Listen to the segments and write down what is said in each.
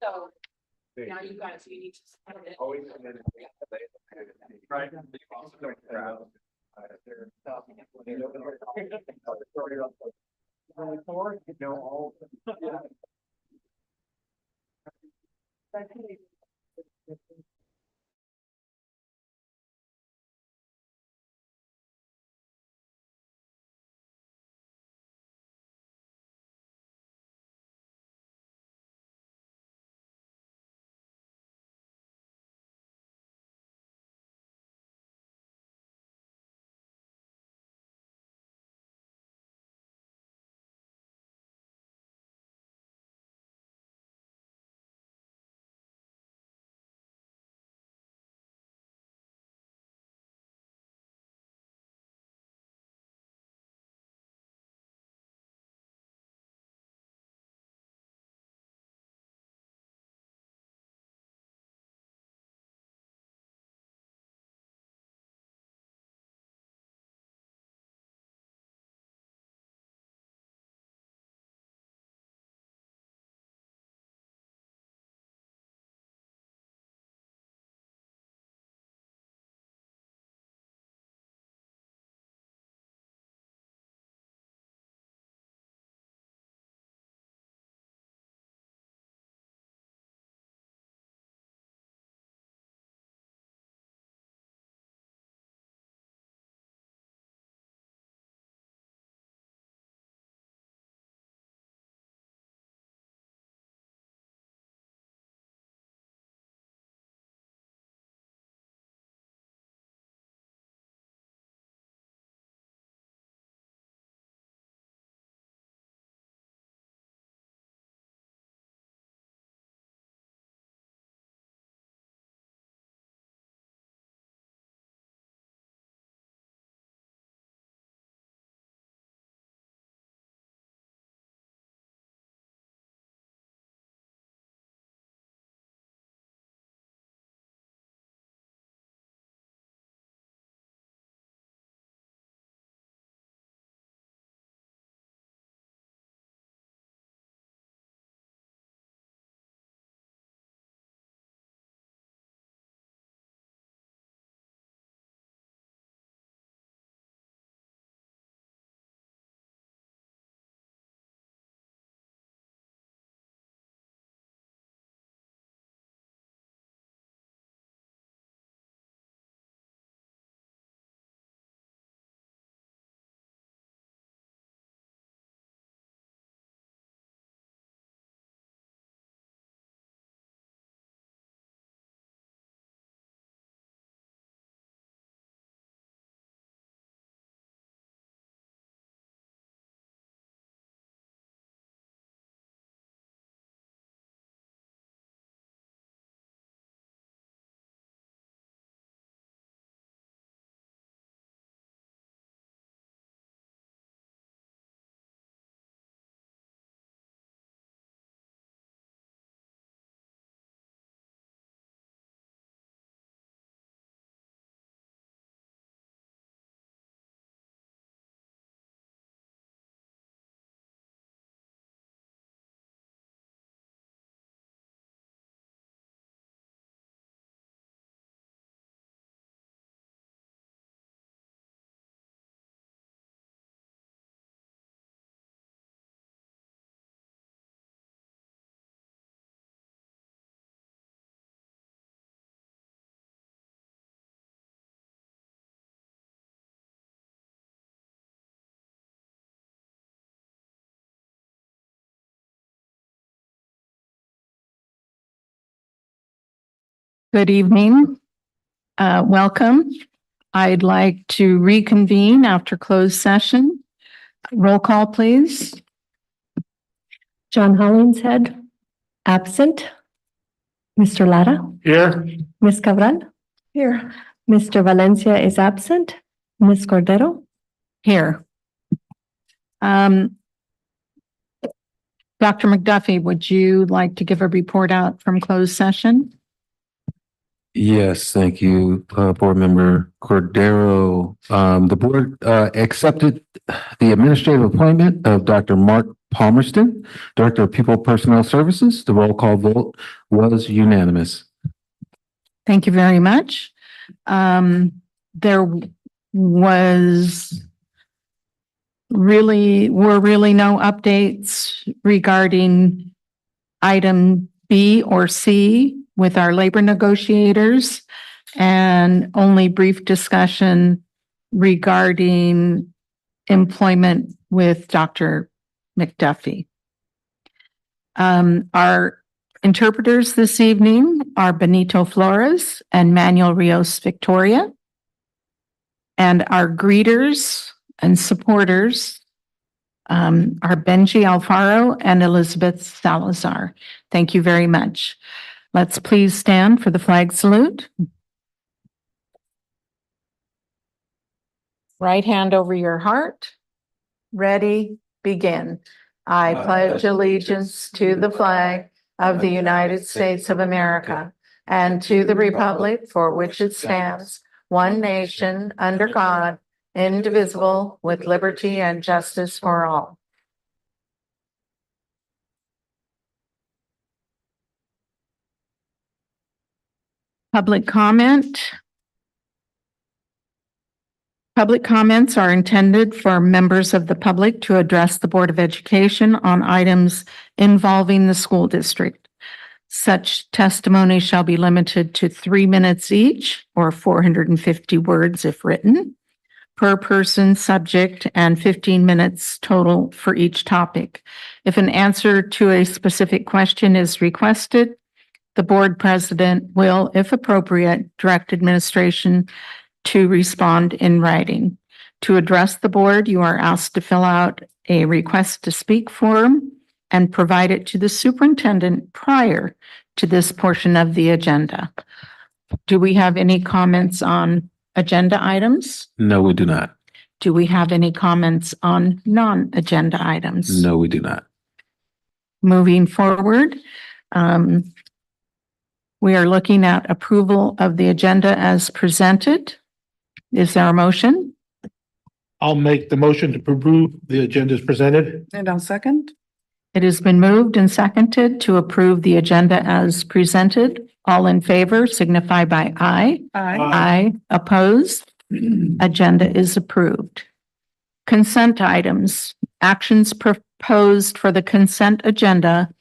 So now you guys, you need to. Start it. Right. Good evening. Welcome. I'd like to reconvene after closed session. Roll call, please. John Hollingshead, absent. Mr. Lara, Here. Ms. Cabral. Here. Mr. Valencia is absent. Ms. Cordero. Here. Dr. McDuffie, would you like to give a report out from closed session? Yes, thank you, Board Member Cordero. The board accepted the administrative appointment of Dr. Mark Palmerston, Director of People Personnel Services. The roll call vote was unanimous. Thank you very much. There was were really no updates regarding item B or C with our labor negotiators, and only brief discussion regarding employment with Dr. McDuffie. Our interpreters this evening are Benito Flores and Manuel Rios Victoria. And our greeters and supporters are Benji Alfaro and Elizabeth Salazar. Thank you very much. Let's please stand for the flag salute. Right hand over your heart. Ready, begin. I pledge allegiance to the flag of the United States of America and to the republic for which it stands, one nation, under God, indivisible, with liberty and justice for all. Public comment. Public comments are intended for members of the public to address the Board of Education on items involving the school district. Such testimony shall be limited to 3 minutes each, or 450 words if written, per person, subject, and 15 minutes total for each topic. If an answer to a specific question is requested, the board president will, if appropriate, direct administration to respond in writing. To address the board, you are asked to fill out a request to speak form and provide it to the superintendent prior to this portion of the agenda. Do we have any comments on agenda items? No, we do not. Do we have any comments on non-agenda items? No, we do not. Moving forward, we are looking at approval of the agenda as presented. Is there a motion? I'll make the motion to approve the agenda as presented. And I'll second. It has been moved and seconded to approve the agenda as presented. All in favor signify by aye. Aye. Aye. Opposed? Agenda is approved. Consent items. Actions proposed for the consent agenda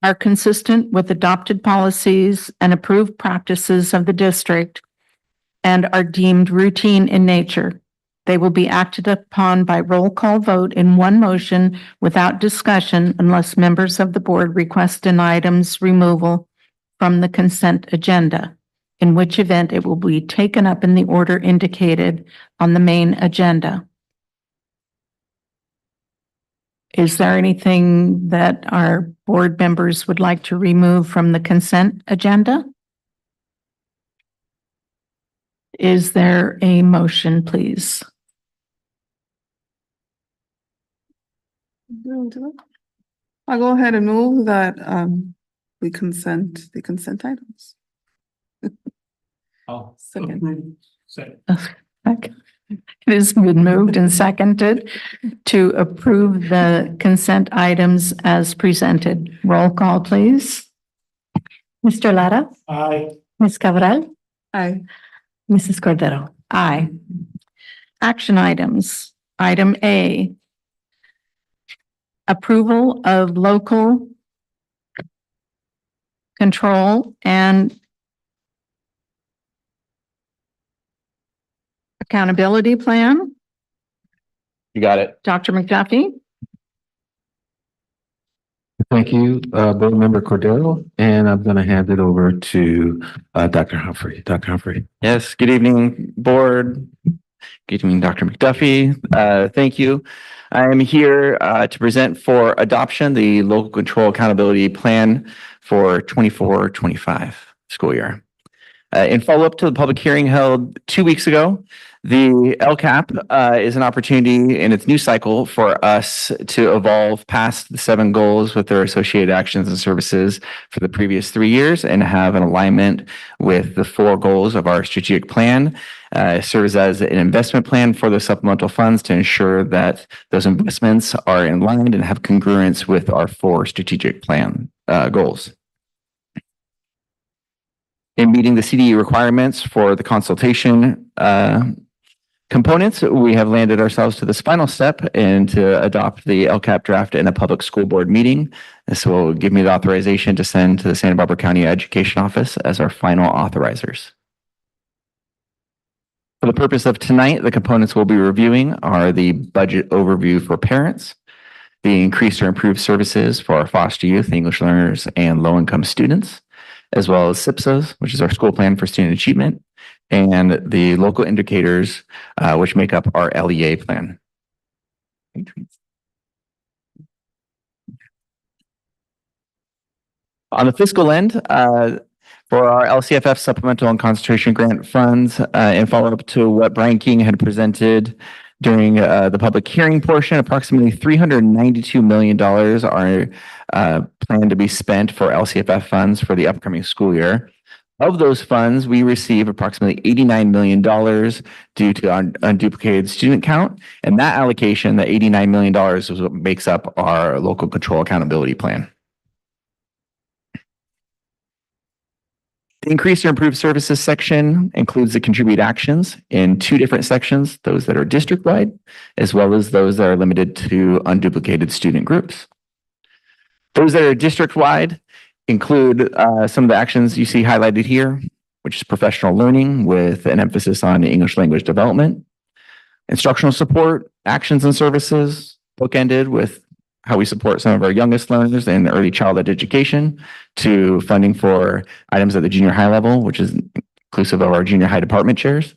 are consistent with adopted policies and approved practices of the district and are deemed routine in nature. They will be acted upon by roll call vote in one motion without discussion unless members of the board request an item's removal from the consent agenda, in which event it will be taken up in the order indicated on the main agenda. Is there anything that our board members would like to remove from the consent agenda? Is there a motion, please? I'll go ahead and move that we consent the consent items. I'll Second. Second. Okay. It has been moved and seconded to approve the consent items as presented. Roll call, please. Mr. Lara, Aye. Ms. Cabral, Aye. Mrs. Cordero. Aye. Action items. Item A. Approval of local control and accountability plan. You got it. Dr. McDuffie. Thank you, Board Member Cordero, and I'm going to hand it over to Dr. Humphrey. Dr. Humphrey. Yes. Good evening, board. Good evening, Dr. McDuffie. Thank you. I am here to present for adoption the local control accountability plan for 24-25 school year. In follow-up to the public hearing held 2 weeks ago, The LCAP is an opportunity in its new cycle for us to evolve past the 7 goals with their associated actions and services for the previous 3 years and have an alignment with the 4 goals of our strategic plan. It serves as an investment plan for the supplemental funds to ensure that those investments are in line and have congruence with our 4 strategic plan goals. In meeting the CDE requirements for the consultation components, we have landed ourselves to this final step and to adopt the LCAP draft in a public school board meeting. This will give me the authorization to send to the Santa Barbara County Education Office as our final authorizers. For the purpose of tonight, the components we'll be reviewing are the budget overview for parents, the increased or improved services for our foster youth, English learners, and low-income students, as well as SMBSD, which is our school plan for student achievement, and the local indicators, which make up our LEA plan. On the fiscal end, for our LCFF supplemental and concentration grant funds, in follow-up to what Brian King had presented during the public hearing portion, approximately $392 million are planned to be spent for LCFF funds for the upcoming school year. Of those funds, we receive approximately $89 million due to unduplicated student count, and that allocation, the $89 million, is what makes up our local control accountability plan. The increase or improved services section includes the contribute actions in 2 different sections, those that are district-wide, as well as those that are limited to unduplicated student groups. Those that are district-wide include some of the actions you see highlighted here, which is professional learning with an emphasis on English language development, instructional support, actions and services, bookended with how we support some of our youngest learners in early childhood education, to funding for items at the junior high level, which is inclusive of our junior high department chairs,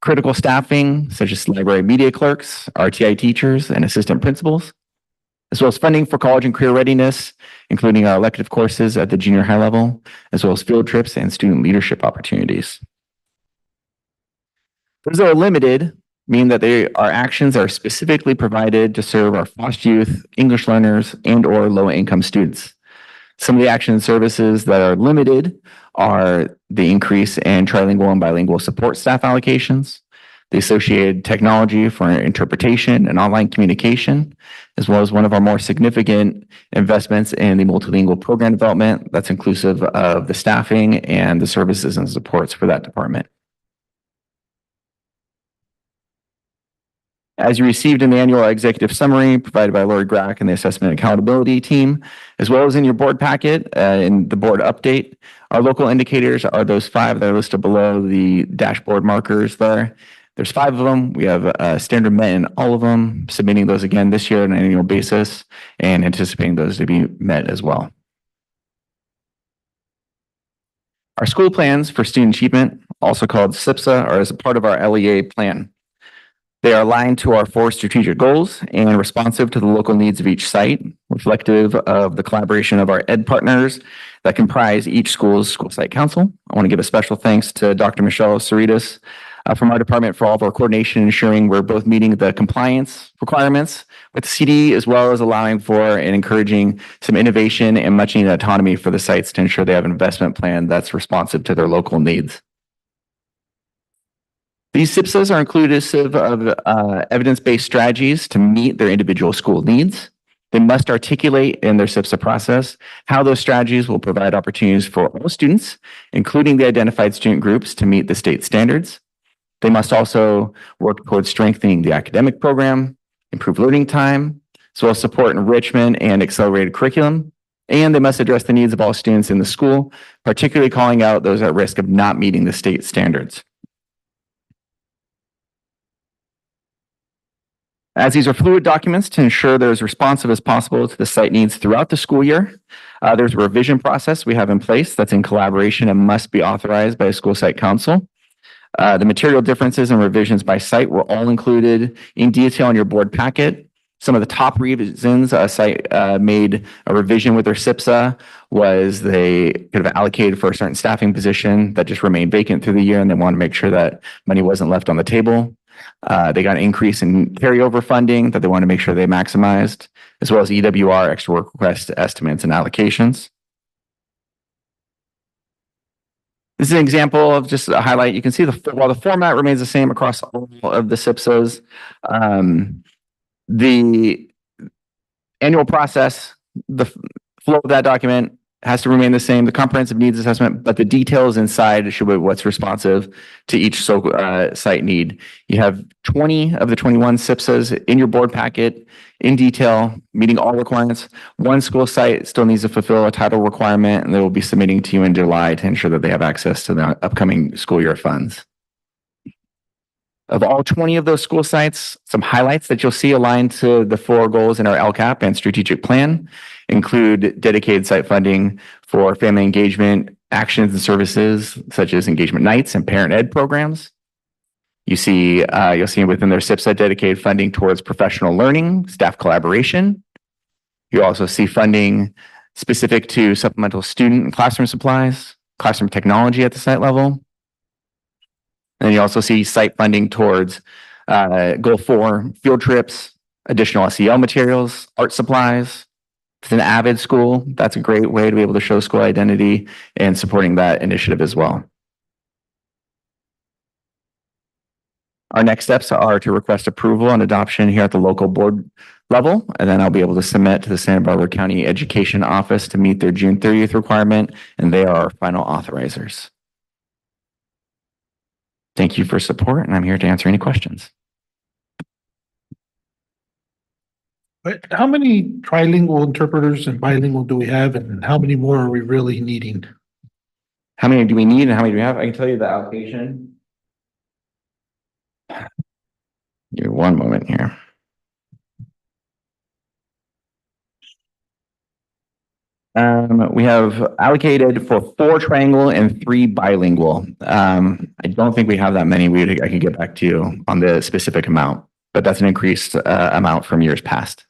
critical staffing, such as library media clerks, RTI teachers, and assistant principals, as well as funding for college and career readiness, including our elective courses at the junior high level, as well as field trips and student leadership opportunities. Those that are limited mean that our actions are specifically provided to serve our foster youth, English learners, and or low-income students. Some of the action and services that are limited are the increase in trilingual and bilingual support staff allocations, the associated technology for interpretation and online communication, as well as one of our more significant investments in the multilingual program development that's inclusive of the staffing and the services and supports for that department. As you received in the annual executive summary provided by Lori Grack and the assessment accountability team, as well as in your board packet in the board update, our local indicators are those 5 that are listed below the dashboard markers there. There's 5 of them. We have a standard met in all of them, submitting those again this year on an annual basis and anticipating those to be met as well. Our school plans for student achievement, also called SMBSD, are as a part of our LEA plan. They are aligned to our 4 strategic goals and responsive to the local needs of each site, reflective of the collaboration of our ed partners that comprise each school's school site council. I want to give a special thanks to Dr. Michelle Cerritos from our department for all of our coordination, ensuring we're both meeting the compliance requirements with the CD, as well as allowing for and encouraging some innovation and much needed autonomy for the sites to ensure they have an investment plan that's responsive to their local needs. These SMBSDs are inclusive of evidence-based strategies to meet their individual school needs. They must articulate in their SMBSD process how those strategies will provide opportunities for all students, including the identified student groups, to meet the state standards. They must also work towards strengthening the academic program, improve learning time, as well as support enrichment and accelerated curriculum. And they must address the needs of all students in the school, particularly calling out those at risk of not meeting the state standards. As these are fluid documents to ensure they're as responsive as possible to the site needs throughout the school year, there's a revision process we have in place that's in collaboration and must be authorized by a school site council. The material differences and revisions by site were all included in detail in your board packet. Some of the top reasons a site made a revision with their SIPSA was they could have allocated for a certain staffing position that just remained vacant through the year, and they want to make sure that money wasn't left on the table. They got an increase in carryover funding that they want to make sure they maximized, as well as EWR, extra work request estimates and allocations. This is an example of just a highlight. You can see while the format remains the same across all of the SIPSAs, the annual process, the flow of that document has to remain the same, the comprehensive needs assessment, but the details inside should be what's responsive to each site need. You have 20 of the 21 SIPSAs in your board packet in detail, meeting all requirements. One school site still needs to fulfill a title requirement, and they will be submitting to you in July to ensure that they have access to the upcoming school year funds. Of all 20 of those school sites, some highlights that you'll see aligned to the 4 goals in our LCAP and strategic plan include dedicated site funding for family engagement, actions and services such as engagement nights and parent ed programs. You'll see within their SIPSA dedicated funding towards professional learning, staff collaboration. You also see funding specific to supplemental student and classroom supplies, classroom technology at the site level. And you also see site funding towards Goal 4 field trips, additional SEL materials, art supplies. It's an AVID school. That's a great way to be able to show school identity and supporting that initiative as well. Our next steps are to request approval and adoption here at the local board level, and then I'll be able to submit to the Santa Barbara County Education Office to meet their June 30th requirement, and they are our final authorizers. Thank you for support, and I'm here to answer any questions. But how many trilingual interpreters and bilingual do we have, and how many more are we really needing? How many do we need and how many do we have? I can tell you the allocation. Give me one moment here. We have allocated for 4 trilingual and 3 bilingual. I don't think we have that many. I can get back to you on the specific amount, but that's an increased amount from years past.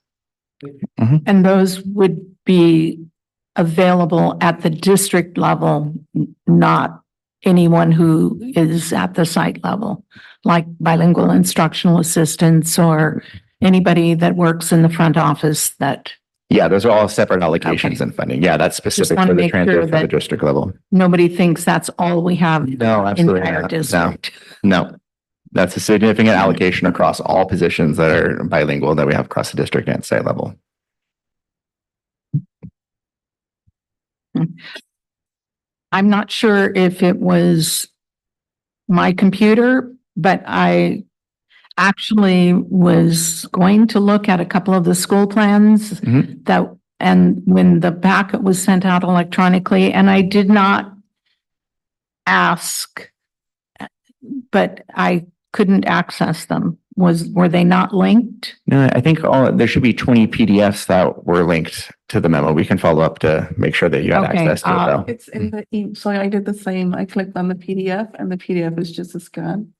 And those would be available at the district level, not anyone who is at the site level, like bilingual instructional assistants or anybody that works in the front office that. Yeah, those are all separate allocations and funding. Yeah, that's specific for the transfer for the district level. Nobody thinks that's all we have No, in absolutely our not. district. No, that's a significant allocation across all positions that are bilingual that we have across the district and site level. I'm not sure if it was my computer, but I actually was going to look at a couple of the school plans and when the packet was sent out electronically, and I did not ask, but I couldn't access them. Were they not linked? No, I think there should be 20 PDFs that were linked to the memo. We can follow up to make sure that you had Okay, access to it though. It's in the, so I did the same. I clicked on the PDF and the PDF is just a scan.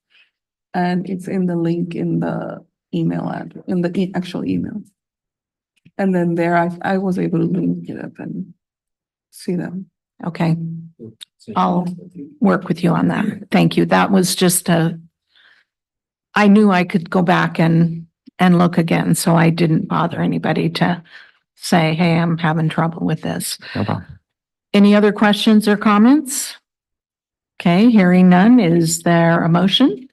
And it's in the link in the email ad, in the actual email. And then there I was able to link it up and see them. Okay, I'll work with you on that. Thank you. That was just I knew I could go back and look again, so I didn't bother anybody to say, hey, I'm having trouble with this. No problem. Any other questions or comments? Okay, hearing none, is there a motion?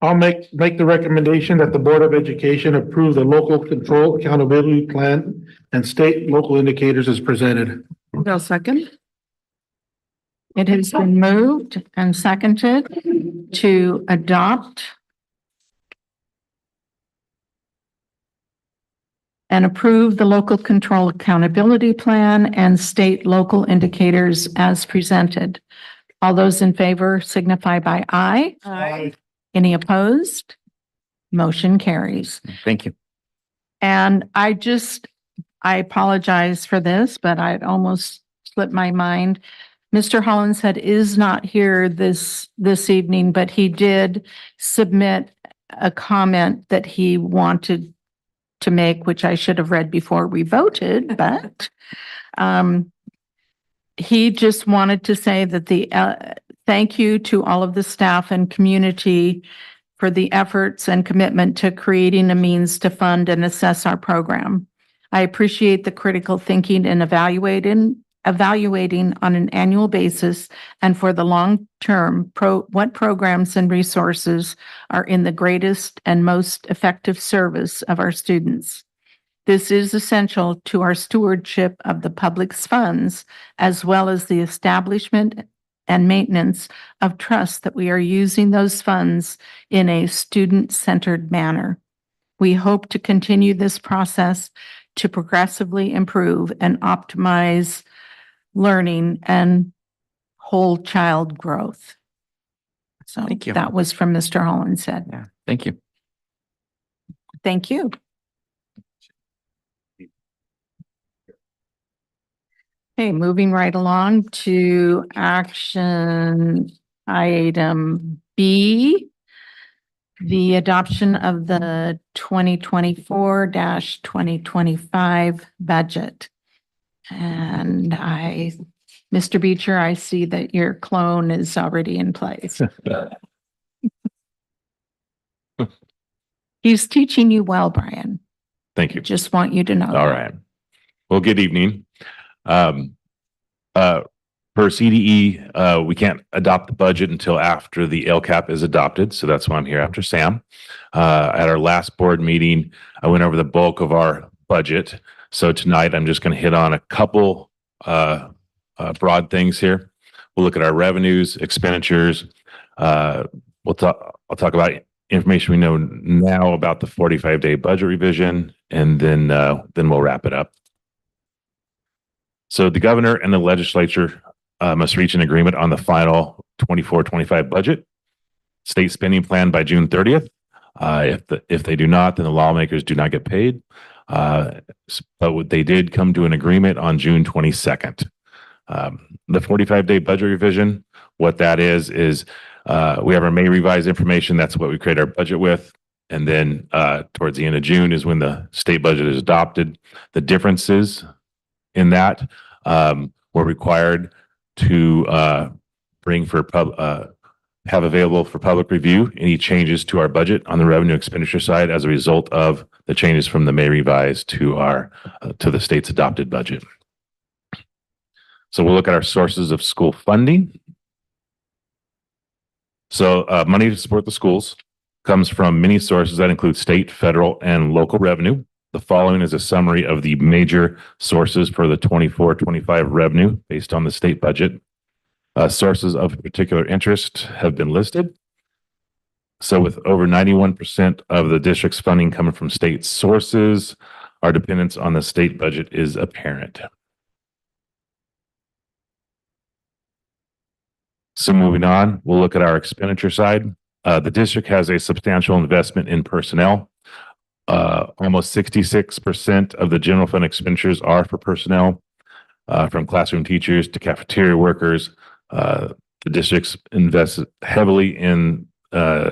I'll make the recommendation that the Board of Education approve the local control accountability plan and state local indicators as presented. I'll second. It has been moved and seconded to adopt and approve the local control accountability plan and state local indicators as presented. All those in favor signify by aye. Aye. Any opposed? Motion carries. Thank you. And I apologize for this, but I'd almost slipped my mind. Mr. Hollinshead is not here this evening, but he did submit a comment that he wanted to make, which I should have read before we voted, but he just wanted to say that thank you to all of the staff and community for the efforts and commitment to creating a means to fund and assess our program. I appreciate the critical thinking and evaluating on an annual basis and for the long term, what programs and resources are in the greatest and most effective service of our students. This is essential to our stewardship of the public's funds, as well as the establishment and maintenance of trust that we are using those funds in a student-centered manner. We hope to continue this process to progressively improve and optimize learning and whole child growth. So Thank you. that was from Mr. Holland said. Yeah, thank you. Thank you. Okay, moving right along to action item B, the adoption of the 2024-2025 budget. And Mr. Beecher, I see that your clone is already in place. He's teaching you well, Brian. Thank you. Just want you to know. All right. Well, good evening. Per CDE, we can't adopt the budget until after the LCAP is adopted. So that's why I'm here after Sam. At our last board meeting, I went over the bulk of our budget. So tonight I'm just going to hit on a couple broad things here. We'll look at our revenues, expenditures. I'll talk about information we know now about the 45-day budget revision, and then we'll wrap it up. So the governor and the legislature must reach an agreement on the final 24-25 budget, state spending plan by June 30th. If they do not, then the lawmakers do not get paid. But they did come to an agreement on June 22nd. The 45-day budget revision, what that is we have our May revised information. That's what we create our budget with. And then towards the end of June is when the state budget is adopted. The differences in that we're required to have available for public review any changes to our budget on the revenue expenditure side as a result of the changes from the May revise to the state's adopted budget. So we'll look at our sources of school funding. So money to support the schools comes from many sources that include state, federal, and local revenue. The following is a summary of the major sources for the 24-25 revenue based on the state budget. Sources of particular interest have been listed. So with over 91% of the district's funding coming from state sources, our dependence on the state budget is apparent. So moving on, we'll look at our expenditure side. The district has a substantial investment in personnel. Almost 66% of the general fund expenditures are for personnel, from classroom teachers to cafeteria workers. The districts invest heavily in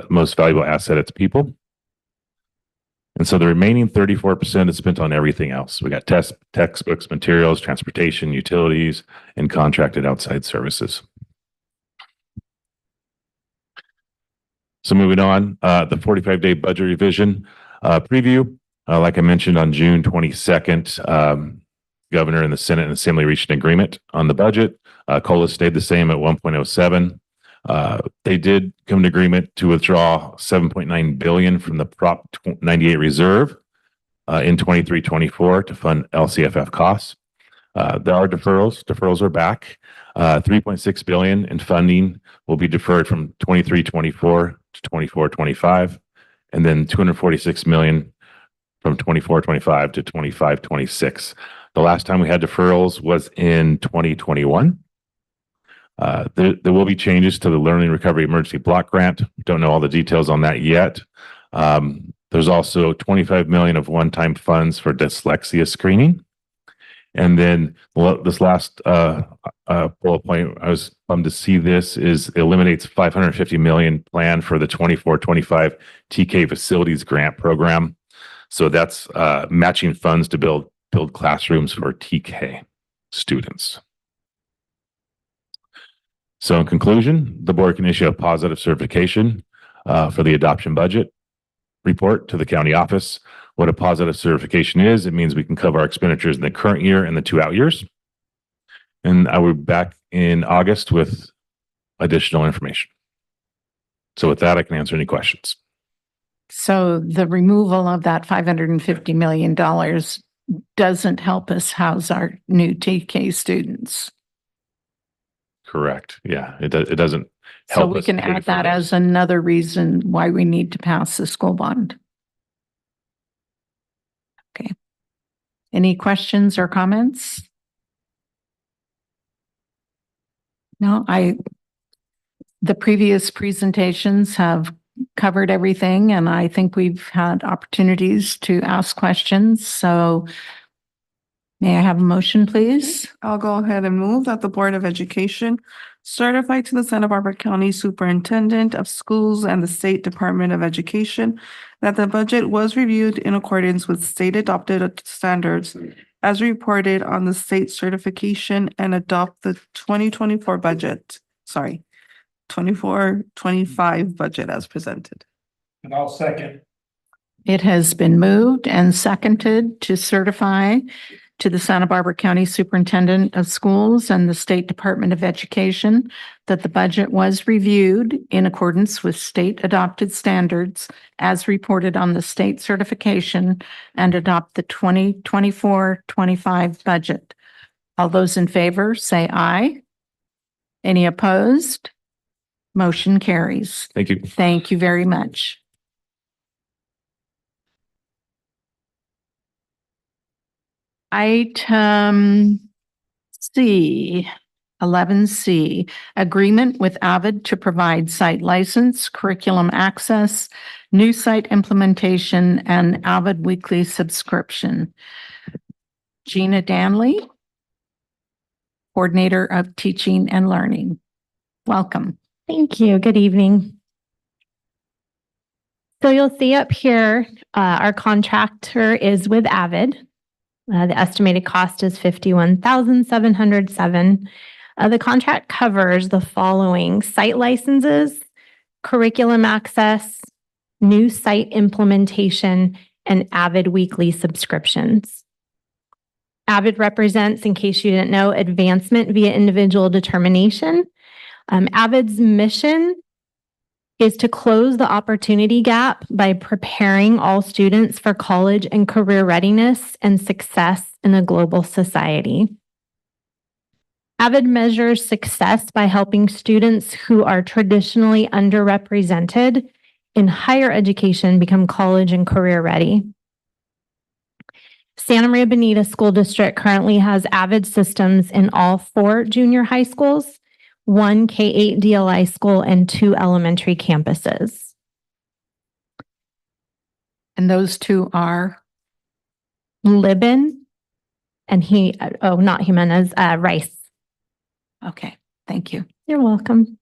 most valuable asset, its people. And so the remaining 34% is spent on everything else. We got textbooks, materials, transportation, utilities, and contracted outside services. So moving on, the 45-day budget revision preview. Like I mentioned on June 22nd, Governor and the Senate and Assembly reached an agreement on the budget. COLA stayed the same at 1.07. They did come to agreement to withdraw $7.9 billion from the Prop 98 reserve in 23-24 to fund LCFF costs. There are deferrals. Deferrals are back. $3.6 billion in funding will be deferred from 23-24 to 24-25, and then $246 million from 24-25 to 25-26. The last time we had deferrals was in 2021. There will be changes to the Learning Recovery Emergency Block Grant. Don't know all the details on that yet. There's also $25 million of one-time funds for dyslexia screening. And then this last bullet point, I was bummed to see this, is eliminates $550 million plan for the 24-25 TK Facilities Grant Program. So that's matching funds to build classrooms for TK students. So in conclusion, the board can issue a positive certification for the adoption budget report to the county office. What a positive certification is, it means we can cover our expenditures in the current year and the 2 out years. And I will be back in August with additional information. So with that, I can answer any questions. So the removal of that $550 million doesn't help us house our new TK students. Correct. Yeah, it doesn't So help we us can pay add for that those. as another reason why we need to pass the school bond. Okay. Any questions or comments? No, the previous presentations have covered everything, and I think we've had opportunities to ask questions. So may I have a motion, please? I'll go ahead and move that the Board of Education certify to the Santa Barbara County Superintendent of Schools and the State Department of Education that the budget was reviewed in accordance with state adopted standards as reported on the state certification and adopt the 2024 budget, 24-25 budget as presented. And I'll second. It has been moved and seconded to certify to the Santa Barbara County Superintendent of Schools and the State Department of Education that the budget was reviewed in accordance with state adopted standards as reported on the state certification and adopt the 2024-25 budget. All those in favor say aye. Any opposed? Motion carries. Thank you. Thank you very much. Item C, 11C, agreement with Avid to provide site license, curriculum access, new site implementation, and Avid weekly subscription. Gina Danley, Coordinator of Teaching and Learning. Welcome. Thank you. Good evening. So you'll see up here, our contractor is with Avid. The estimated cost is $51,707. The contract covers the following: site licenses, curriculum access, new site implementation, and Avid weekly subscriptions. Avid represents, in case you didn't know, advancement via individual determination. Avid's mission is to close the opportunity gap by preparing all students for college and career readiness and success in a global society. Avid measures success by helping students who are traditionally underrepresented in higher education become college and career ready. Santa Maria Bonita School District currently has Avid systems in all 4 junior high schools, 1 K-8 DLI school, and 2 elementary campuses. And those two are? Libin and not Jimenez, Rice. Okay, thank you. You're welcome.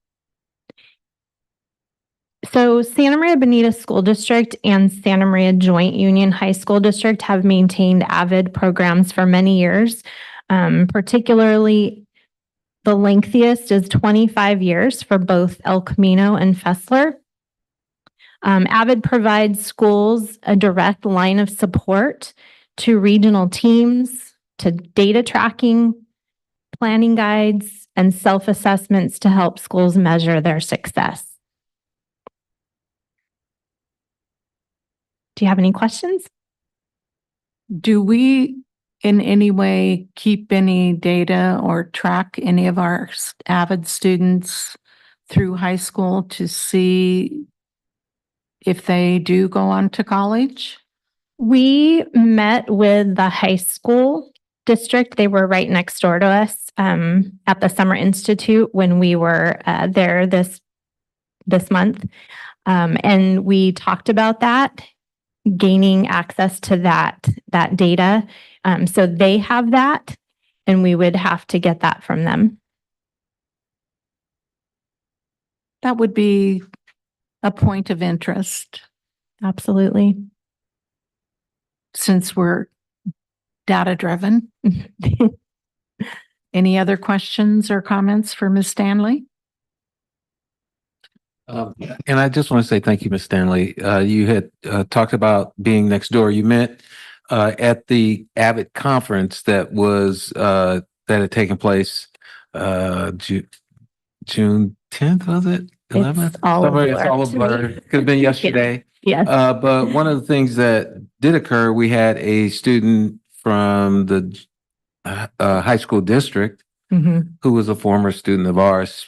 So Santa Maria Bonita School District and Santa Maria Joint Union High School District have maintained Avid programs for many years, particularly the lengthiest is 25 years for both El Camino and Fessler. Avid provides schools a direct line of support to regional teams, to data tracking, planning guides, and self-assessments to help schools measure their success. Do you have any questions? Do we in any way keep any data or track any of our Avid students through high school to see if they do go on to college? We met with the high school district. They were right next door to us at the Summer Institute when we were there this month. And we talked about that, gaining access to that data. So they have that, and we would have to get that from them. That would be a point of interest. Absolutely. since we're data driven. Any other questions or comments for Ms. Stanley? And I just want to say thank you, Ms. Stanley. You had talked about being next door. You meant at the Avid conference that was that had taken place June 10th, was it? 11th? It's all Somewhere, it's blur all a to blur. me. Could have been yesterday. Yes. But one of the things that did occur, we had a student from the high school district Mhm. who was a former student of ours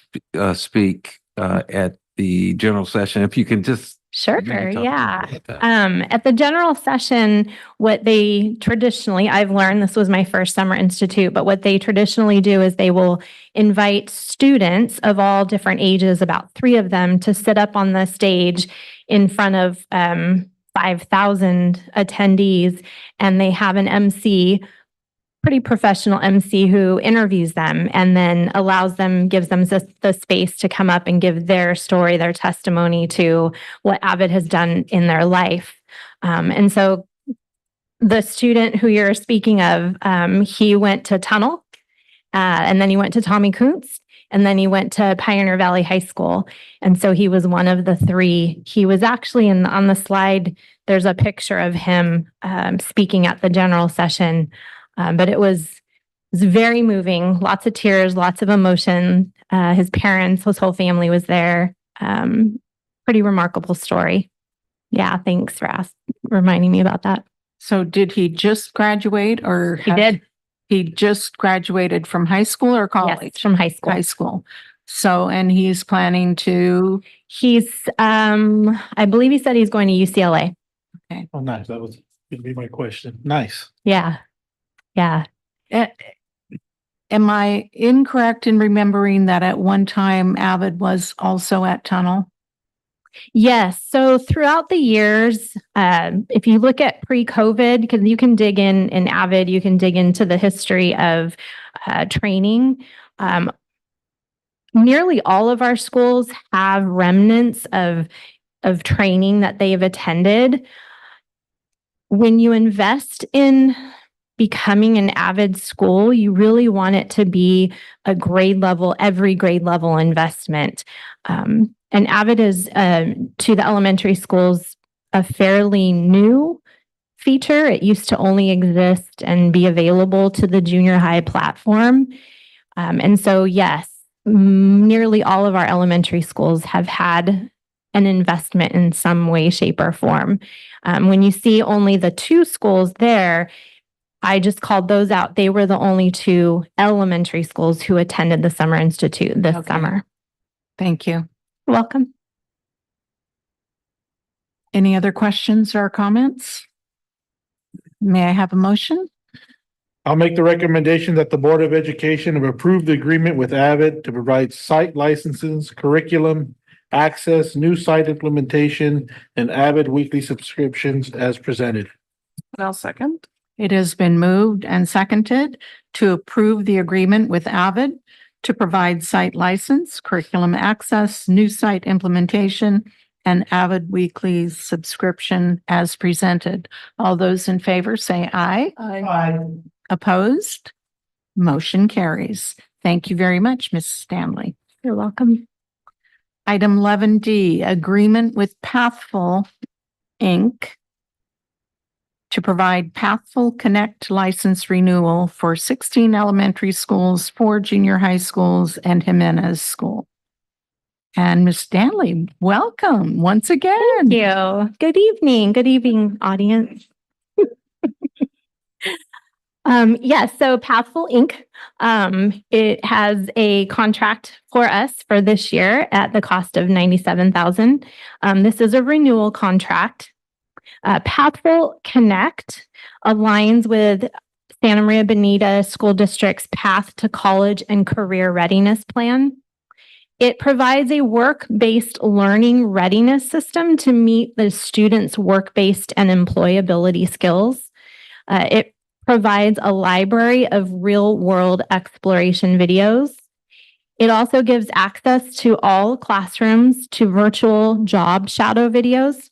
speak at the general session. If you can just Sure, maybe talk yeah. about that. At the general session, what they traditionally, I've learned, this was my first summer institute, but what they traditionally do is they will invite students of all different ages, about 3 of them, to sit up on the stage in front of 5,000 attendees, and they have an MC, pretty professional MC, who interviews them and then allows them, gives them the space to come up and give their story, their testimony to what Avid has done in their life. And so the student who you're speaking of, he went to Tunnel, and then he went to Tommy Kuntz, and then he went to Pioneer Valley High School. And so he was one of the 3. He was actually on the slide, there's a picture of him speaking at the general session. But it was very moving, lots of tears, lots of emotion. His parents, his whole family was there. Pretty remarkable story. Yeah, thanks for reminding me about that. So did he just graduate or? He did. He just graduated from high school or Yes, college? from high school. High school. So, and he's planning to, He's, I believe he said he's going to UCLA. Oh, nice. That was gonna be my question. Nice. Yeah. Yeah. am I incorrect in remembering that at one time Avid was also at Tunnel? Yes. So throughout the years, if you look at pre-COVID, because you can dig in Avid, you can dig into the history of training. Nearly all of our schools have remnants of training that they have attended. When you invest in becoming an Avid school, you really want it to be a grade level, every grade level investment. And Avid is, to the elementary schools, a fairly new feature. It used to only exist and be available to the junior high platform. And so, yes, nearly all of our elementary schools have had an investment in some way, shape, or form. When you see only the 2 schools there, I just called those out. They were the only 2 elementary schools who attended the Summer Institute this Okay. summer. Thank you. You're welcome. Any other questions or comments? May I have a motion? I'll make the recommendation that the Board of Education approve the agreement with Avid to provide site licenses, curriculum, access, new site implementation, and Avid weekly subscriptions as presented. I'll second. It has been moved and seconded to approve the agreement with Avid to provide site license, curriculum access, new site implementation, and Avid weekly subscription as presented. All those in favor say aye. Aye. Opposed? Motion carries. Thank you very much, Ms. Stanley. You're welcome. Item 11D, agreement with Pathful, Inc. to provide Pathful Connect license renewal for 16 elementary schools, 4 junior high schools, and Jimenez School. And Ms. Stanley, welcome once again. Thank you. Good evening. Good evening, audience. Yes, so Pathful Inc. It has a contract for us for this year at the cost of $97,000. This is a renewal contract. Pathful Connect aligns with Santa Maria Bonita School District's Path to College and Career Readiness Plan. It provides a work-based learning readiness system to meet the students' work-based and employability skills. It provides a library of real-world exploration videos. It also gives access to all classrooms to virtual job shadow videos.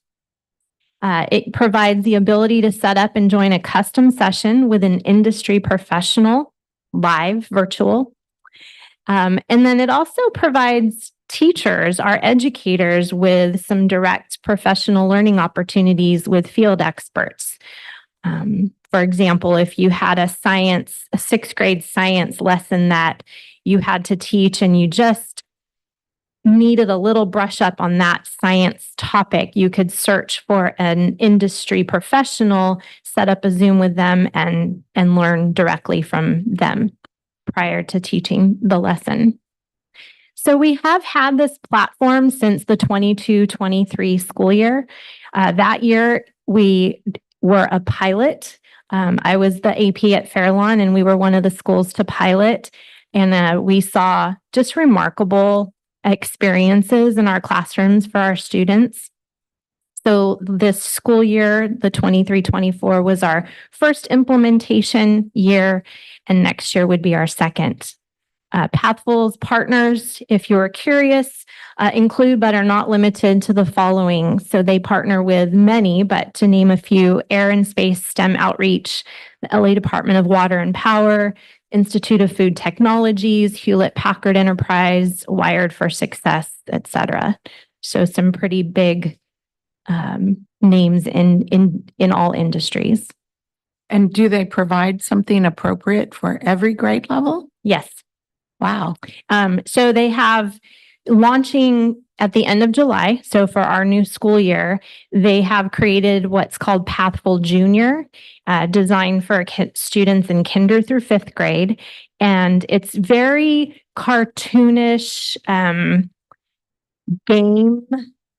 It provides the ability to set up and join a custom session with an industry professional, live, virtual. And then it also provides teachers, our educators, with some direct professional learning opportunities with field experts. For example, if you had a sixth grade science lesson that you had to teach and you just needed a little brush up on that science topic, you could search for an industry professional, set up a Zoom with them, and learn directly from them prior to teaching the lesson. So we have had this platform since the 22-23 school year. That year, we were a pilot. I was the AP at Fairlawn, and we were one of the schools to pilot. And we saw just remarkable experiences in our classrooms for our students. So this school year, the 23-24, was our first implementation year, and next year would be our second. Pathful's partners, if you're curious, include but are not limited to the following. So they partner with many, but to name a few: Air and Space STEM Outreach, the LA Department of Water and Power, Institute of Food Technologies, Hewlett-Packard Enterprise, Wired for Success, etc. So some pretty big names in all industries. And do they provide something appropriate for every grade level? Yes. Wow. So they have launching at the end of July. So for our new school year, they have created what's called Pathful Junior, designed for students in kinder through fifth grade. And it's very cartoonish, game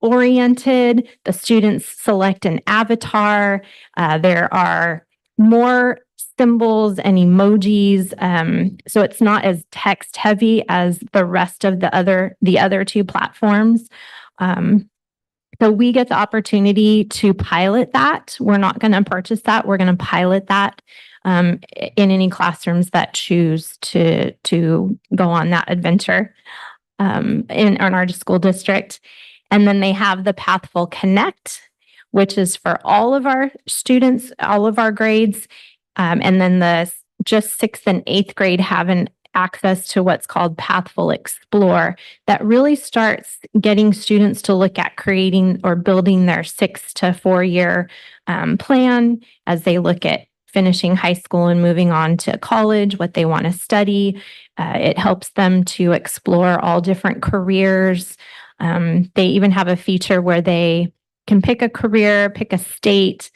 oriented. The students select an avatar. There are more symbols and emojis. So it's not as text heavy as the rest of the other two platforms. So we get the opportunity to pilot that. We're not going to purchase that. We're going to pilot that in any classrooms that choose to go on that adventure in our school district. And then they have the Pathful Connect, which is for all of our students, all of our grades. And then the just sixth and eighth grade have an access to what's called Pathful Explore that really starts getting students to look at creating or building their 6 to 4 year plan as they look at finishing high school and moving on to college, what they want to study. It helps them to explore all different careers. They even have a feature where they can pick a career, pick a state,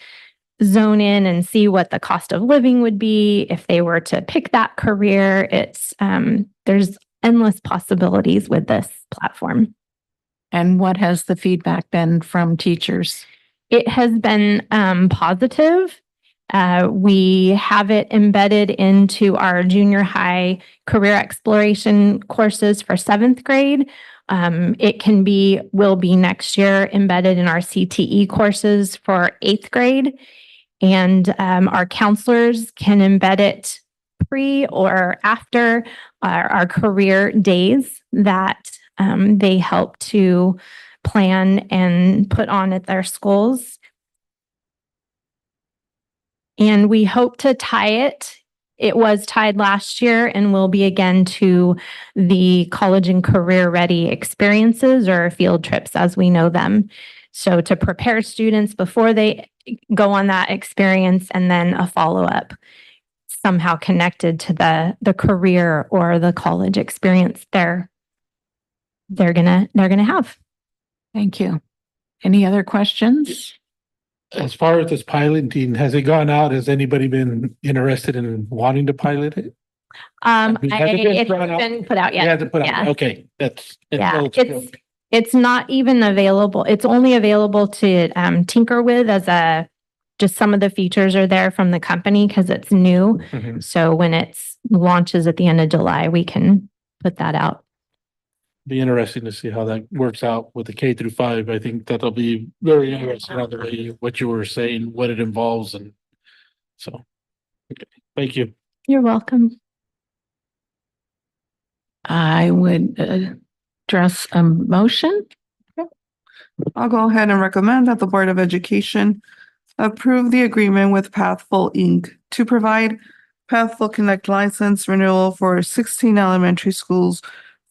zone in and see what the cost of living would be if they were to pick that career. It's there's endless possibilities with this platform. And what has the feedback been from teachers? It has been positive. We have it embedded into our junior high career exploration courses for 7th grade. It will be next year embedded in our CTE courses for 8th grade. And our counselors can embed it pre or after our career days that they help to plan and put on at their schools. And we hope to tie it. It was tied last year and will be again to the college and career ready experiences or field trips as we know them. So to prepare students before they go on that experience and then a follow-up somehow connected to the career or the college experience they're gonna have. Thank you. Any other questions? As far as this piloting, has it gone out? Has anybody been interested in wanting to pilot it? It hasn't been put out It yet. hasn't put out. Yeah. Okay, that's. Yeah, it's not even available. It's only available to tinker with as just some of the features are there from the company because it's new. Mhm. So when it's launches at the end of July, we can put that out. Be interesting to see how that works out with the K through 5. I think that'll be very interesting on the way what you were saying, what it involves, and so. Okay, thank you. You're welcome. I would address a motion. I'll go ahead and recommend that the Board of Education approve the agreement with Pathful Inc. to provide Pathful Connect license renewal for 16 elementary schools,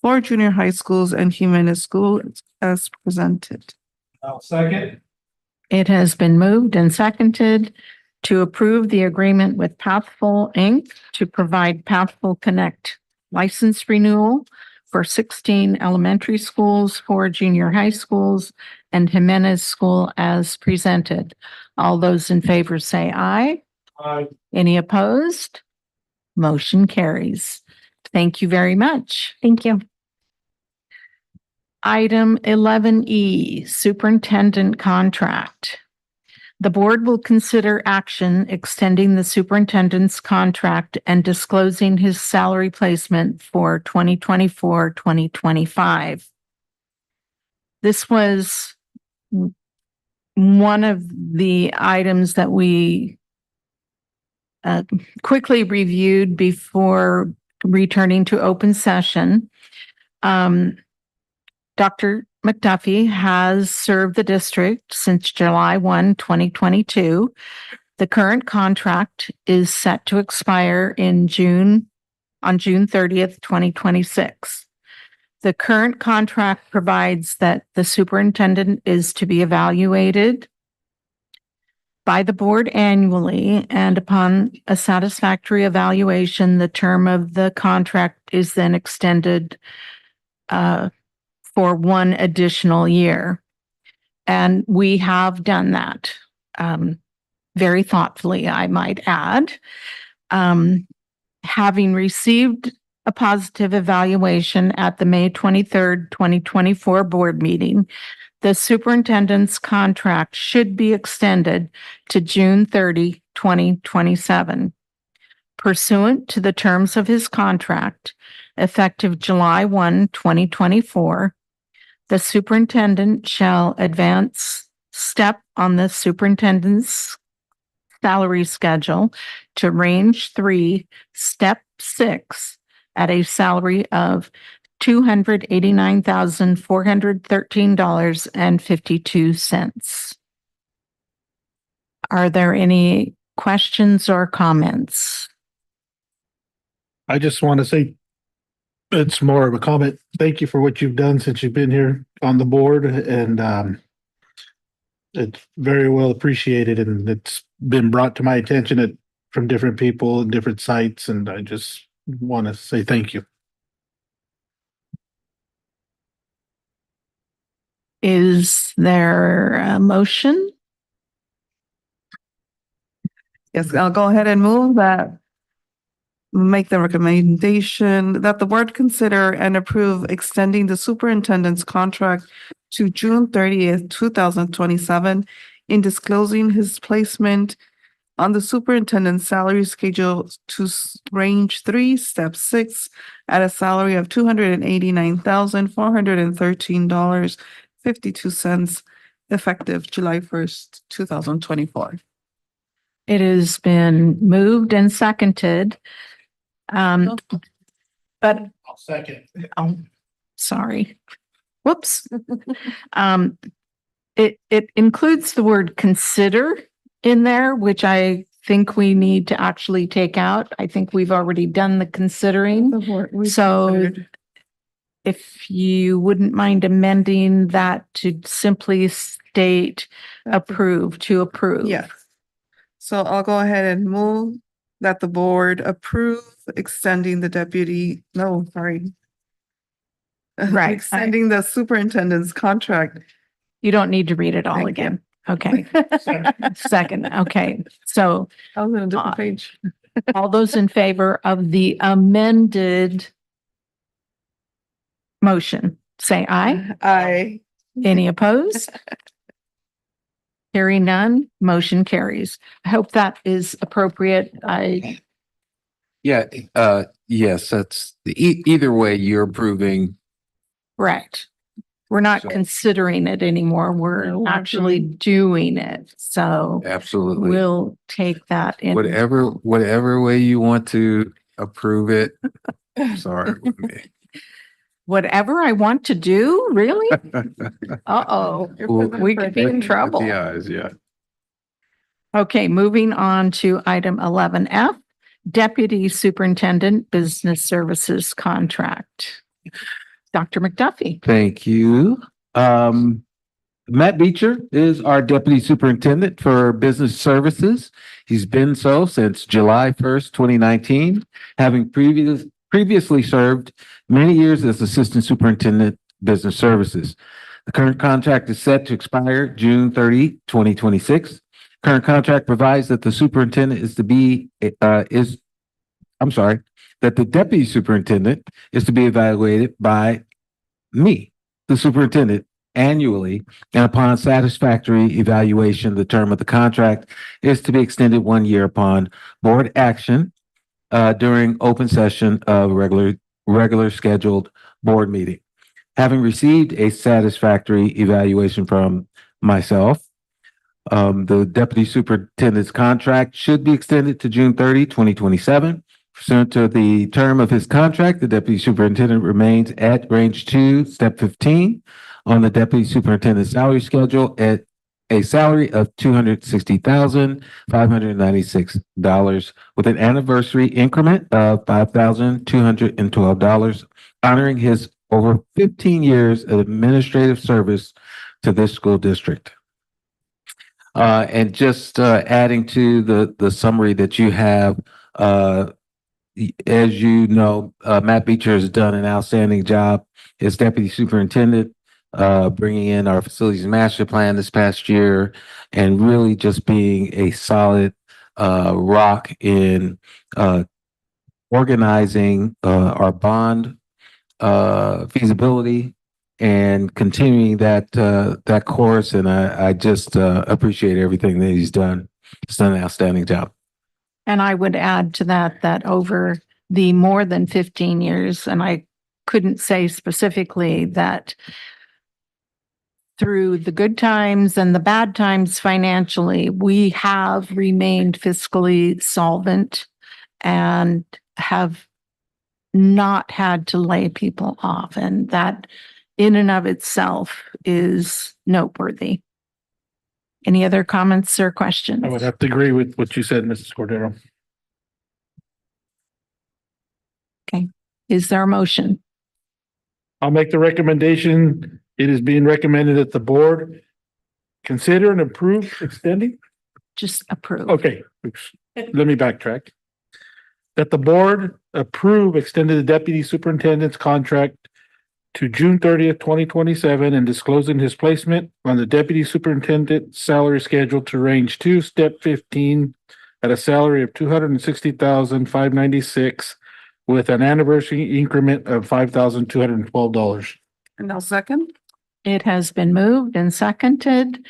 4 junior high schools, and Jimenez School as presented. I'll second. It has been moved and seconded to approve the agreement with Pathful Inc. to provide Pathful Connect license renewal for 16 elementary schools, 4 junior high schools, and Jimenez School as presented. All those in favor say aye. Aye. Any opposed? Motion carries. Thank you very much. Thank you. Item 11E, Superintendent Contract. The board will consider action extending the superintendent's contract and disclosing his salary placement for 2024-2025. This was one of the items that we quickly reviewed before returning to open session. Dr. McDuffie has served the district since July 1, 2022. The current contract is set to expire on June 30th, 2026. The current contract provides that the superintendent is to be evaluated by the board annually, and upon a satisfactory evaluation, the term of the contract is then extended for 1 additional year. And we have done that very thoughtfully, I might add. Having received a positive evaluation at the May 23rd, 2024 board meeting, the superintendent's contract should be extended to June 30, 2027. Pursuant to the terms of his contract, effective July 1, 2024, the superintendent shall advance step on the superintendent's salary schedule to range 3, step 6 at a salary of $289,413.52. Are there any questions or comments? I just want to say, it's more of a comment. Thank you for what you've done since you've been here on the board, and it's very well appreciated, and it's been brought to my attention from different people and different sites, and I just want to say thank you. Is there a motion? Yes, I'll go ahead and move that. Make the recommendation that the board consider and approve extending the superintendent's contract to June 30th, 2027 in disclosing his placement on the superintendent's salary schedule to range 3, step 6 at a salary of $289,413.52 effective July 1st, 2024. It has been moved and seconded. But, I'll second. oh, sorry. Whoops. It includes the word consider in there, which I think we need to actually take out. I think we've already done the considering. So if you wouldn't mind amending that to simply state approve, to approve. Yes. So I'll go ahead and move that the board approve extending the Right. extending the superintendent's contract. You don't need to read it all Thank you. again. Okay. Second. Okay. So I was on a different page. all those in favor of the amended motion, say aye. Aye. Any opposed? Hearing none, motion carries. I hope that is appropriate. Yes, that's either way, you're approving. Correct. We're not So- considering it anymore. We're No, we're actually doing it. So Absolutely. we'll take that in. Whatever way you want to approve it. Sorry. with me. Whatever I want to do, really? Uh-oh, we could be in trouble. Yeah. Okay, moving on to item 11F, Deputy Superintendent Business Services Contract. Dr. McDuffie. Thank you. Matt Beecher is our Deputy Superintendent for Business Services. He's been so since July 1st, 2019, having previously served many years as Assistant Superintendent Business Services. The current contract is set to expire June 30, 2026. Current contract provides that the superintendent that the deputy superintendent is to be evaluated by me, the superintendent, annually, and upon satisfactory evaluation, the term of the contract is to be extended 1 year upon board action during open session of regular scheduled board meeting. Having received a satisfactory evaluation from myself, the deputy superintendent's contract should be extended to June 30, 2027. Pursuant to the term of his contract, the deputy superintendent remains at range 2, step 15 on the deputy superintendent's salary schedule at a salary of $260,596 with an anniversary increment of $5,212, honoring his over 15 years of administrative service to this school district. And just adding to the summary that you have, as you know, Matt Beecher has done an outstanding job as deputy superintendent, bringing in our facilities master plan this past year and really just being a solid rock in organizing our bond feasibility and continuing that course. And I just appreciate everything that he's done. He's done an outstanding job. And I would add to that over the more than 15 years, and I couldn't say specifically that through the good times and the bad times financially, we have remained fiscally solvent and have not had to lay people off. And that in and of itself is noteworthy. Any other comments or questions? I would have to agree with what you said, Mrs. Cordero. Is there a motion? I'll make the recommendation. It is being recommended that the board consider and approve extending. Just approve. Okay, oops. Let me backtrack. That the board approve extended the deputy superintendent's contract to June 30th, 2027, and disclosing his placement on the deputy superintendent salary schedule to range 2, step 15 at a salary of $260,596 with an anniversary increment of $5,212. And I'll second. It has been moved and seconded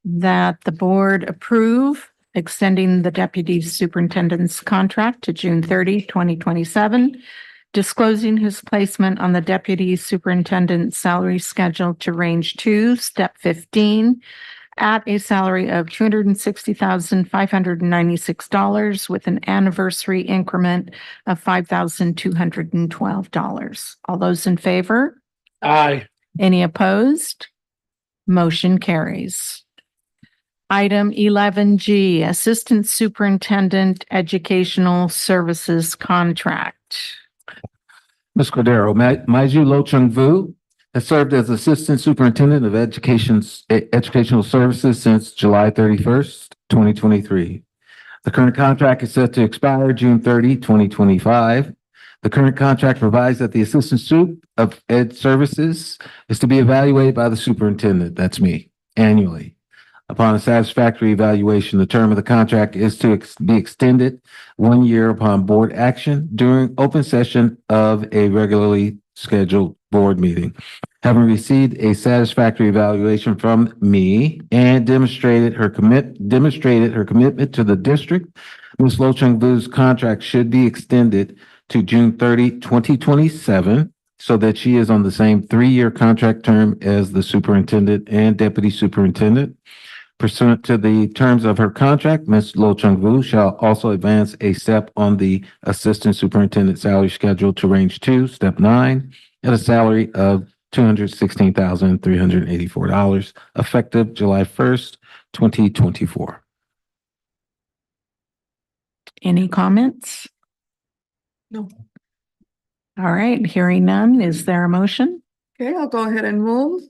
that the board approve extending the deputy superintendent's contract to June 30, 2027, disclosing his placement on the deputy superintendent's salary schedule to range 2, step 15, at a salary of $260,596 with an anniversary increment of $5,212. All those in favor? Aye. Any opposed? Motion carries. Item 11G, Assistant Superintendent Educational Services Contract. Ms. Cordero, Maiju Lo Chung Vu has served as Assistant Superintendent of Educational Services since July 31st, 2023. The current contract is set to expire June 30, 2025. The current contract provides that the Assistant Sup of Ed Services is to be evaluated by the superintendent, that's me, annually. Upon a satisfactory evaluation, the term of the contract is to be extended 1 year upon board action during open session of a regularly scheduled board meeting. Having received a satisfactory evaluation from me and demonstrated her commitment to the district, Ms. Lo Chung Vu's contract should be extended to June 30, 2027, so that she is on the same 3-year contract term as the superintendent and deputy superintendent. pursuant to the terms of her contract, Ms. Lo Chung Vu shall also advance a step on the Assistant Superintendent salary schedule to range 2, step 9, at a salary of $216,384, effective July 1st, 2024. Any comments? No. All right, hearing none, is there a motion? Okay, I'll go ahead and move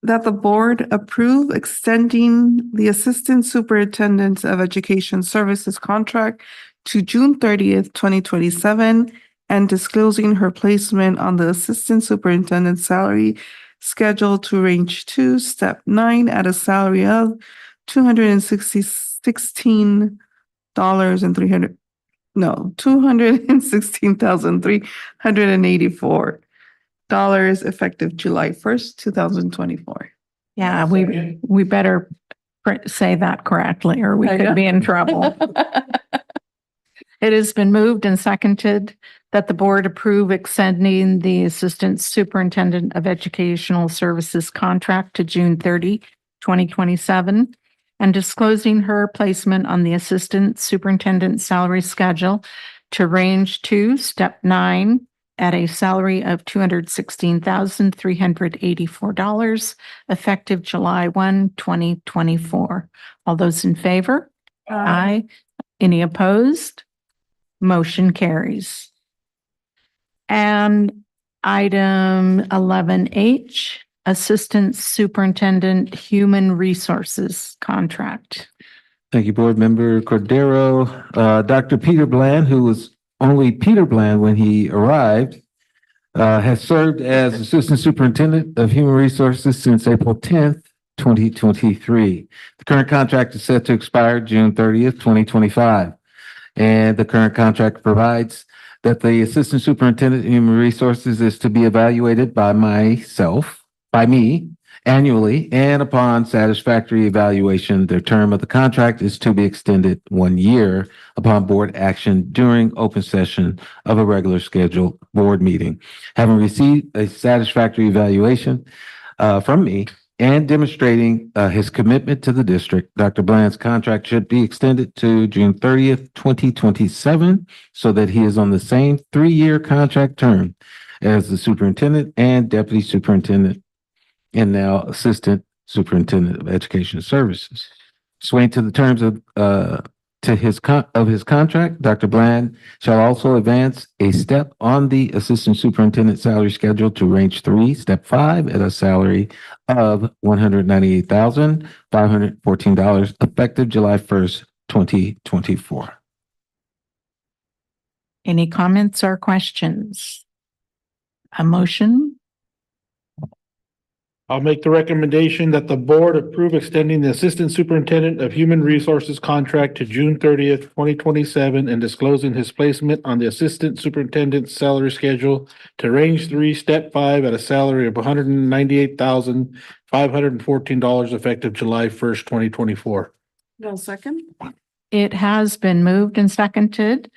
that the board approve extending the Assistant Superintendent of Education Services contract to June 30th, 2027, and disclosing her placement on the Assistant Superintendent salary schedule to range 2, step 9, at a salary of $216,384 effective July 1st, 2024. Yeah, Second. we better say that correctly or we I could know. be in trouble. It has been moved and seconded that the board approve extending the Assistant Superintendent of Educational Services contract to June 30, 2027, and disclosing her placement on the Assistant Superintendent salary schedule to range 2, step 9, at a salary of $216,384, effective July 1, 2024. All those in favor? Aye. Any opposed? Motion carries. And item 11H, Assistant Superintendent Human Resources Contract. Thank you, Board Member Cordero. Dr. Peter Bland, who was only Peter Bland when he arrived, has served as Assistant Superintendent of Human Resources since April 10th, 2023. The current contract is set to expire June 30th, 2025. And the current contract provides that the Assistant Superintendent of Human Resources is to be evaluated by me, annually, and upon satisfactory evaluation, the term of the contract is to be extended 1 year upon board action during open session of a regular scheduled board meeting. Having received a satisfactory evaluation from me and demonstrating his commitment to the district, Dr. Bland's contract should be extended to June 30th, 2027, so that he is on the same 3-year contract term as the superintendent and deputy superintendent and now Assistant Superintendent of Education Services. Swaying to the terms of his contract, Dr. Bland shall also advance a step on the Assistant Superintendent salary schedule to range 3, step 5, at a salary of $198,514, effective July 1st, 2024. Any comments or questions? A motion? I'll make the recommendation that the board approve extending the Assistant Superintendent of Human Resources contract to June 30th, 2027, and disclosing his placement on the Assistant Superintendent's salary schedule to range 3, step 5, at a salary of $198,514, effective July 1st, 2024. No second? It has been moved and seconded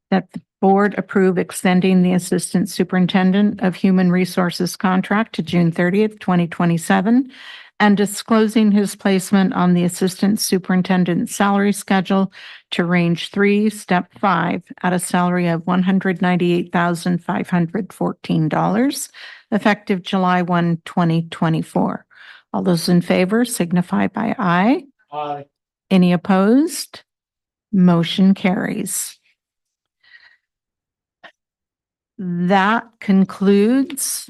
that the board approve extending the Assistant Superintendent of Human Resources contract to June 30th, 2027, and disclosing his placement on the Assistant Superintendent salary schedule to range 3, step 5, at a salary of $198,514, effective July 1, 2024. All those in favor signify by aye. Aye. Any opposed? Motion carries. That concludes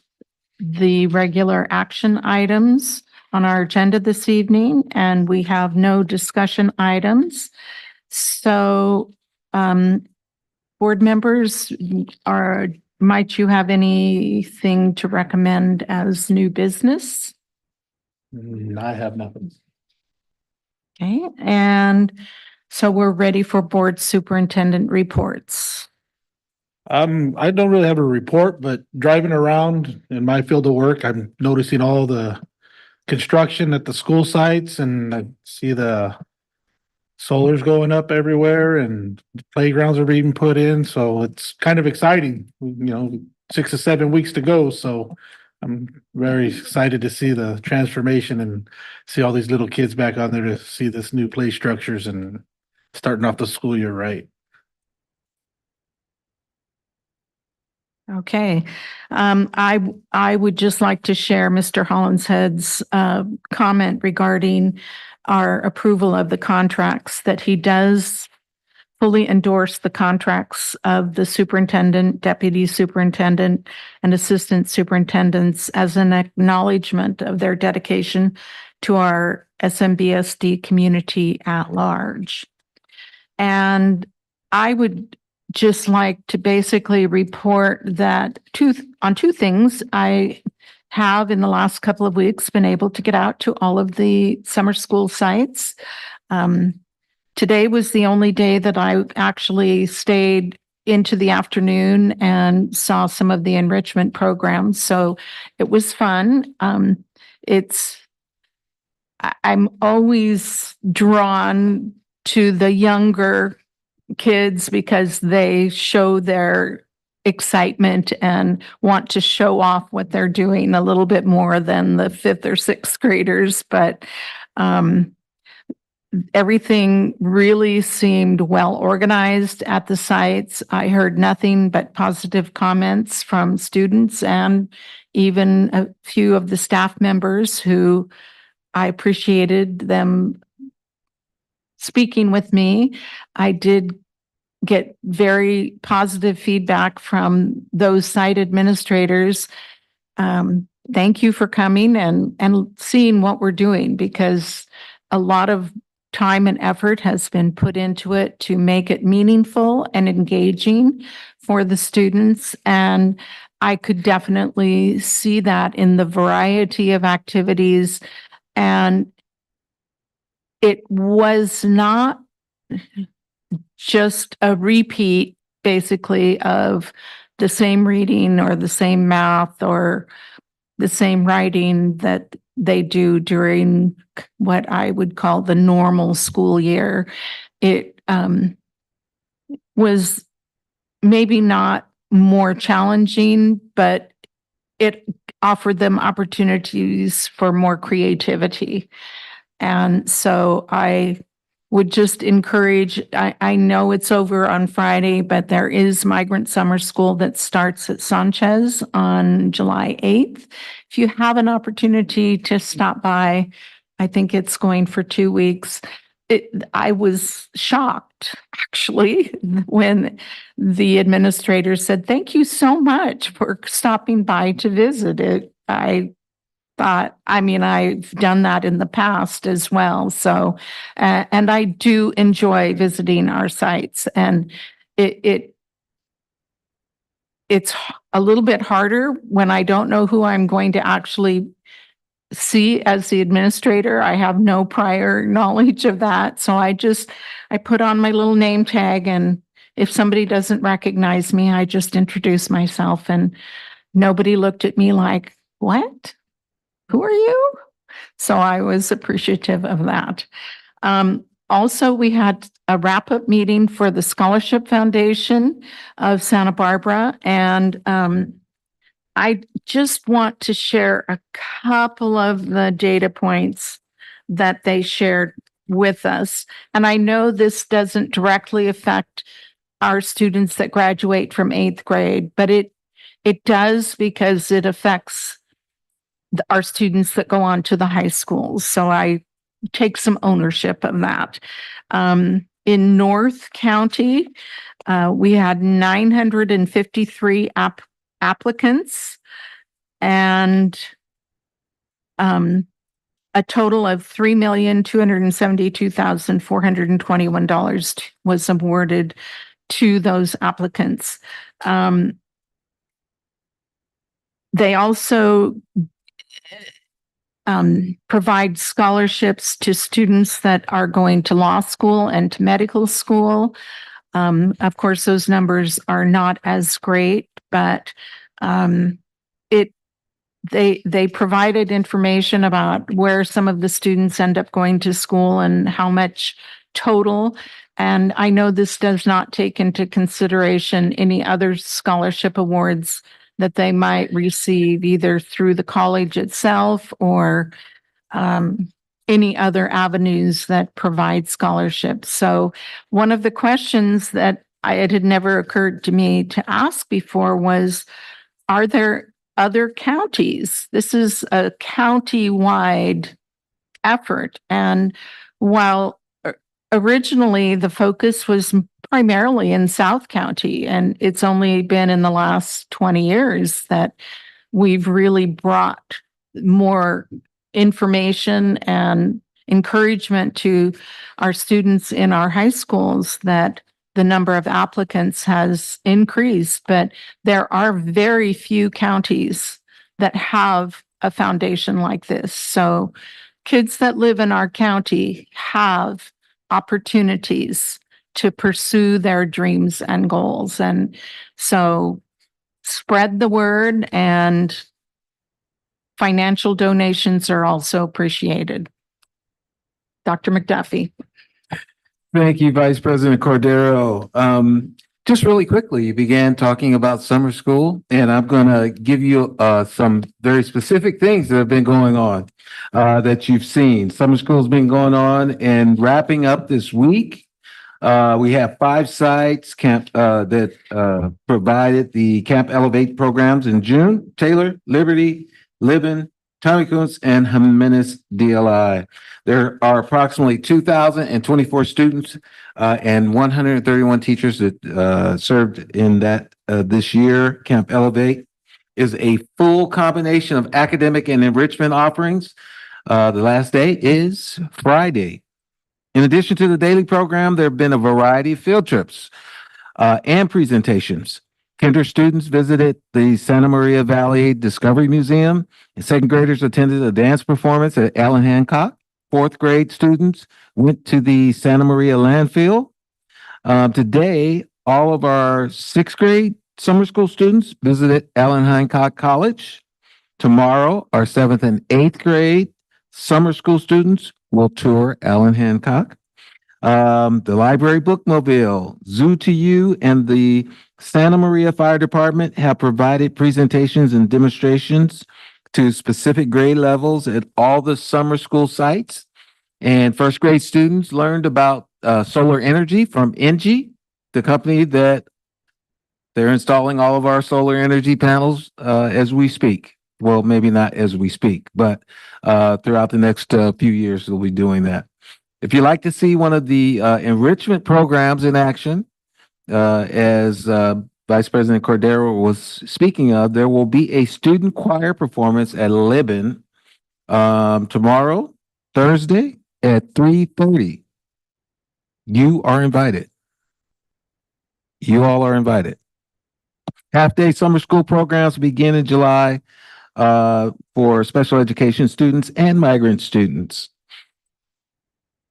the regular action items on our agenda this evening, and we have no discussion items. So, board members, might you have anything to recommend as new business? I have nothing. Okay, and so we're ready for board superintendent reports. I don't really have a report, but driving around in my field of work, I'm noticing all the construction at the school sites, and I see the solars going up everywhere and playgrounds are being put in. So it's kind of exciting, 6 to 7 weeks to go. So I'm very excited to see the transformation and see all these little kids back on there to see this new play structures and starting off the school year right. Okay. I would just like to share Mr. Hollinshead's comment regarding our approval of the contracts, that he does fully endorse the contracts of the superintendent, deputy superintendent, and assistant superintendents as an acknowledgement of their dedication to our SMBSD community at large. And I would just like to basically report that on two things. I have in the last couple of weeks been able to get out to all of the summer school sites. Today was the only day that I actually stayed into the afternoon and saw some of the enrichment programs. So it was fun. I'm always drawn to the younger kids because they show their excitement and want to show off what they're doing a little bit more than the fifth or sixth graders. But everything really seemed well organized at the sites. I heard nothing but positive comments from students and even a few of the staff members who I appreciated them speaking with me. I did get very positive feedback from those site administrators. Thank you for coming and seeing what we're doing, because a lot of time and effort has been put into it to make it meaningful and engaging for the students. And I could definitely see that in the variety of activities. And it was not just a repeat, basically, of the same reading or the same math or the same writing that they do during what I would call the normal school year. It was maybe not more challenging, but it offered them opportunities for more creativity. And so I would just encourage, I know it's over on Friday, but there is Migrant Summer School that starts at Sanchez on July 8th. If you have an opportunity to stop by, I think it's going for 2 weeks. I was shocked, actually, when the administrator said, "Thank you so much for stopping by to visit it." I thought, I mean, I've done that in the past as well. So, and I do enjoy visiting our sites, and it's a little bit harder when I don't know who I'm going to actually see as the administrator. I have no prior knowledge of that. So I put on my little name tag, and if somebody doesn't recognize me, I just introduce myself, and nobody looked at me like, "What? Who are you?" So I was appreciative of that. Also, we had a wrap-up meeting for the Scholarship Foundation of Santa Barbara, and I just want to share a couple of the data points that they shared with us. And I know this doesn't directly affect our students that graduate from 8th grade, but it does, because it affects our students that go on to the high schools. So I take some ownership of that. In North County, we had 953 applicants and a total of $3,272,421 was awarded to those applicants. They also provide scholarships to students that are going to law school and to medical school. Of course, those numbers are not as great, but they provided information about where some of the students end up going to school and how much total. And I know this does not take into consideration any other scholarship awards that they might receive either through the college itself or any other avenues that provide scholarships. So one of the questions that it had never occurred to me to ask before was, are there other counties? This is a county-wide effort. And while originally the focus was primarily in South County, and it's only been in the last 20 years that we've really brought more information and encouragement to our students in our high schools, that the number of applicants has increased, but there are very few counties that have a foundation like this. So kids that live in our county have opportunities to pursue their dreams and goals. And so spread the word, and financial donations are also appreciated. Dr. McDuffie. Thank you, Vice President Cordero. Just really quickly, you began talking about summer school, and I'm going to give you some very specific things that have been going on that you've seen. Summer school's been going on and wrapping up this week. We have 5 sites that provided the Camp Elevate programs in June: Taylor, Liberty, Libin, Tommy Kuntz, and Jimenez DLI. There are approximately 2,024 students and 131 teachers that served in that this year. Camp Elevate is a full combination of academic and enrichment offerings. The last day is Friday. In addition to the daily program, there have been a variety of field trips and presentations. Kinder students visited the Santa Maria Valley Discovery Museum, and second graders attended a dance performance at Allen Hancock. Fourth grade students went to the Santa Maria landfill. Today, all of our sixth grade summer school students visited Allen Hancock College. Tomorrow, our seventh and eighth grade summer school students will tour Allen Hancock. The library bookmobile, Zoo to You, and the Santa Maria Fire Department have provided presentations and demonstrations to specific grade levels at all the summer school sites. And first grade students learned about solar energy from Engie, the company that they're installing all of our solar energy panels as we speak. Well, maybe not as we speak, but throughout the next few years, they'll be doing that. If you'd like to see one of the enrichment programs in action, as Vice President Cordero was speaking of, there will be a student choir performance at Libin tomorrow, Thursday at 3:30. You are invited. You all are invited. Half-day summer school programs begin in July for special education students and migrant students.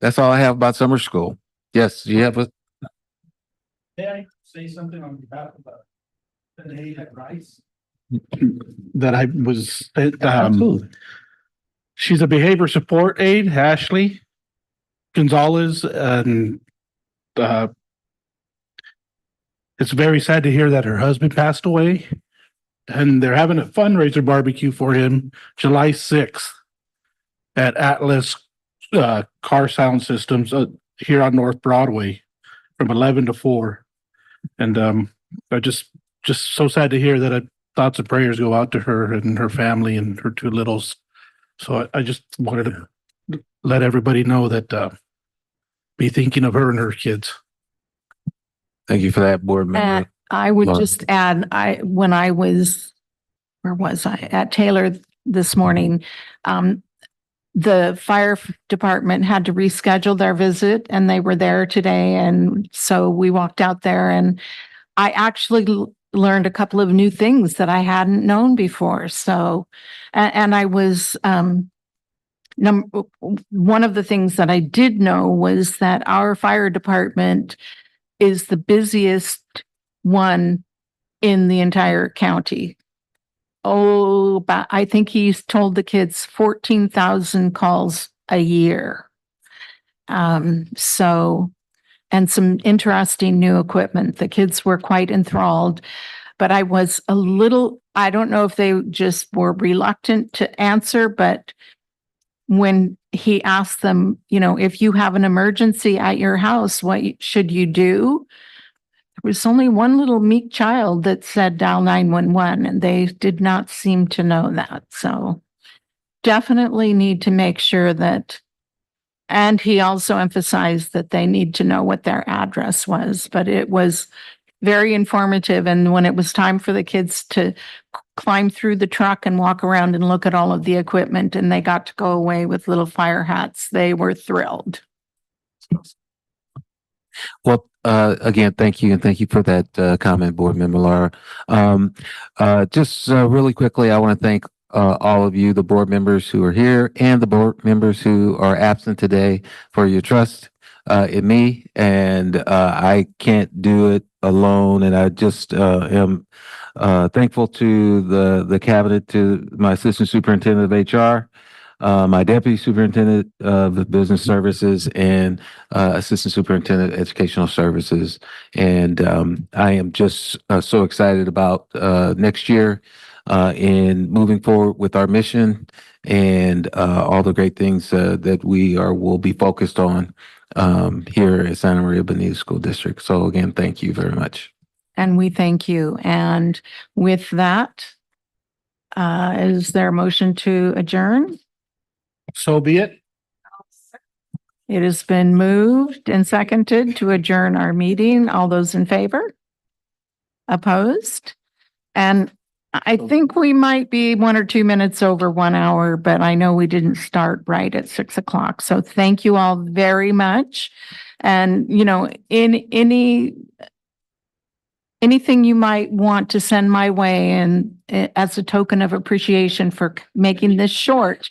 That's all I have about summer school. Yes, you have a. May I say something on behalf of the aide at Rice? That I was, she's a behavior support aide, Ashley Gonzalez, and it's very sad to hear that her husband passed away. And they're having a fundraiser barbecue for him July 6th at Atlas Car Sound Systems here on North Broadway from 11 to 4. And I just so sad to hear that thoughts and prayers go out to her and her family and her 2 littles. So I just wanted to let everybody know that be thinking of her and her kids. Thank you for that, board member. I would Laura. just add, when I was, where was I? At Taylor this morning, the fire department had to reschedule their visit, and they were there today. And so we walked out there, and I actually learned a couple of new things that I hadn't known before. So, and I was, one of the things that I did know was that our fire department is the busiest one in the entire county. But I think he's told the kids 14,000 calls a year. So, and some interesting new equipment. The kids were quite enthralled. but I was a little, I don't know if they just were reluctant to answer, but when he asked them, if you have an emergency at your house, what should you do? There was only one little meek child that said dial 911, and they did not seem to know that. So definitely need to make sure that, and he also emphasized that they need to know what their address was, but it was very informative. And when it was time for the kids to climb through the truck and walk around and look at all of the equipment, and they got to go away with little fire hats, they were thrilled. Well, again, thank you, and thank you for that comment, Board Member Lara. Just really quickly, I want to thank all of you, the board members who are here and the board members who are absent today, for your trust in me. And I can't do it alone. And I just am thankful to the cabinet, to my assistant superintendent of HR, my deputy superintendent of the business services, and assistant superintendent of educational services. And I am just so excited about next year in moving forward with our mission and all the great things that will be focused on here at Santa Maria Bonita School District. So again, thank you very much. And we thank you. And with that, is there a motion to adjourn? So be it. It has been moved and seconded to adjourn our meeting. All those in favor? Opposed? And I think we might be 1 or 2 minutes over 1 hour, but I know we didn't start right at 6 o'clock. So thank you all very much. And, in anything you might want to send my way, and as a token of appreciation for making this short,